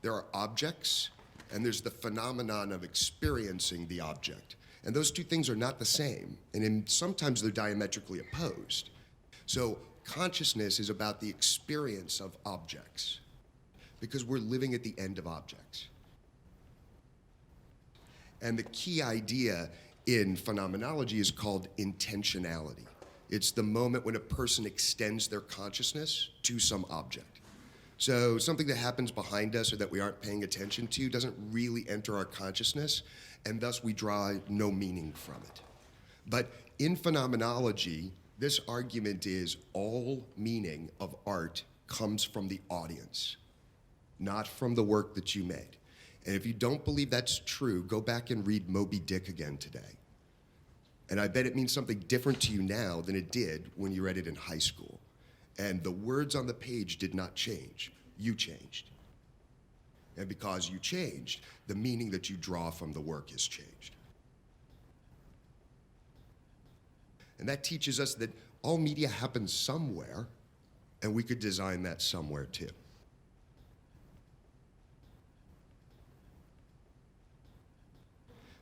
There are objects, and there's the phenomenon of experiencing the object. And those two things are not the same, and sometimes they're diametrically opposed. So consciousness is about the experience of objects, because we're living at the end of objects. And the key idea in phenomenology is called intentionality. It's the moment when a person extends their consciousness to some object. So something that happens behind us or that we aren't paying attention to doesn't really enter our consciousness, and thus we draw no meaning from it. But in phenomenology, this argument is all meaning of art comes from the audience, not from the work that you made. And if you don't believe that's true, go back and read Moby Dick again today. And I bet it means something different to you now than it did when you read it in high school. And the words on the page did not change. You changed. And because you changed, the meaning that you draw from the work has changed. And that teaches us that all media happens somewhere, and we could design that somewhere too.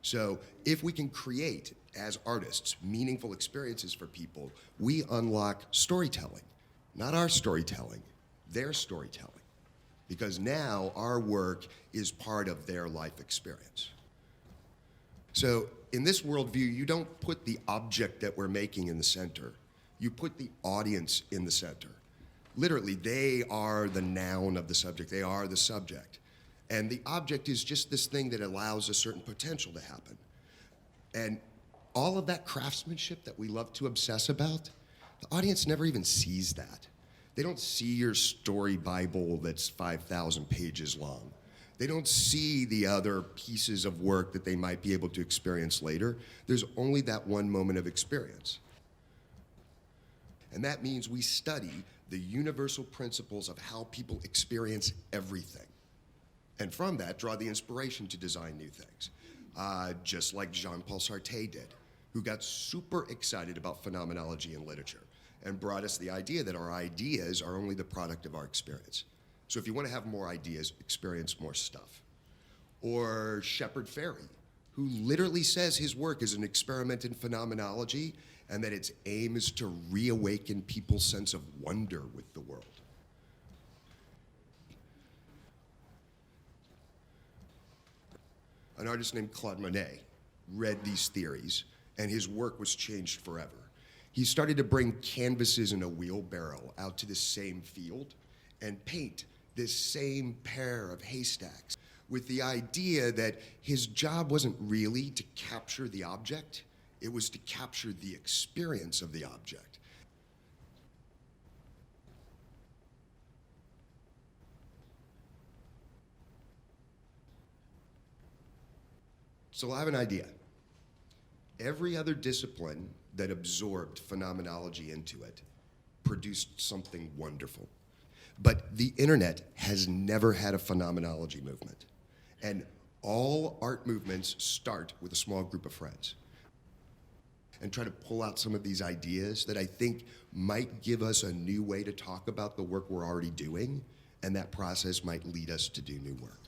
So if we can create, as artists, meaningful experiences for people, we unlock storytelling. Not our storytelling, their storytelling. Because now our work is part of their life experience. So in this worldview, you don't put the object that we're making in the center. You put the audience in the center. Literally, they are the noun of the subject. They are the subject. And the object is just this thing that allows a certain potential to happen. And all of that craftsmanship that we love to obsess about, the audience never even sees that. They don't see your story Bible that's 5,000 pages long. They don't see the other pieces of work that they might be able to experience later. There's only that one moment of experience. And that means we study the universal principles of how people experience everything. And from that, draw the inspiration to design new things. Just like Jean-Paul Sartre did, who got super excited about phenomenology in literature and brought us the idea that our ideas are only the product of our experience. So if you want to have more ideas, experience more stuff. Or Shepard Fairey, who literally says his work is an experiment in phenomenology and that its aim is to reawaken people's sense of wonder with the world. An artist named Claude Monet read these theories, and his work was changed forever. He started to bring canvases in a wheelbarrow out to the same field and paint this same pair of haystacks with the idea that his job wasn't really to capture the object, it was to capture the experience of the object. So I have an idea. Every other discipline that absorbed phenomenology into it produced something wonderful. But the internet has never had a phenomenology movement. And all art movements start with a small group of friends and try to pull out some of these ideas that I think might give us a new way to talk about the work we're already doing, and that process might lead us to do new work.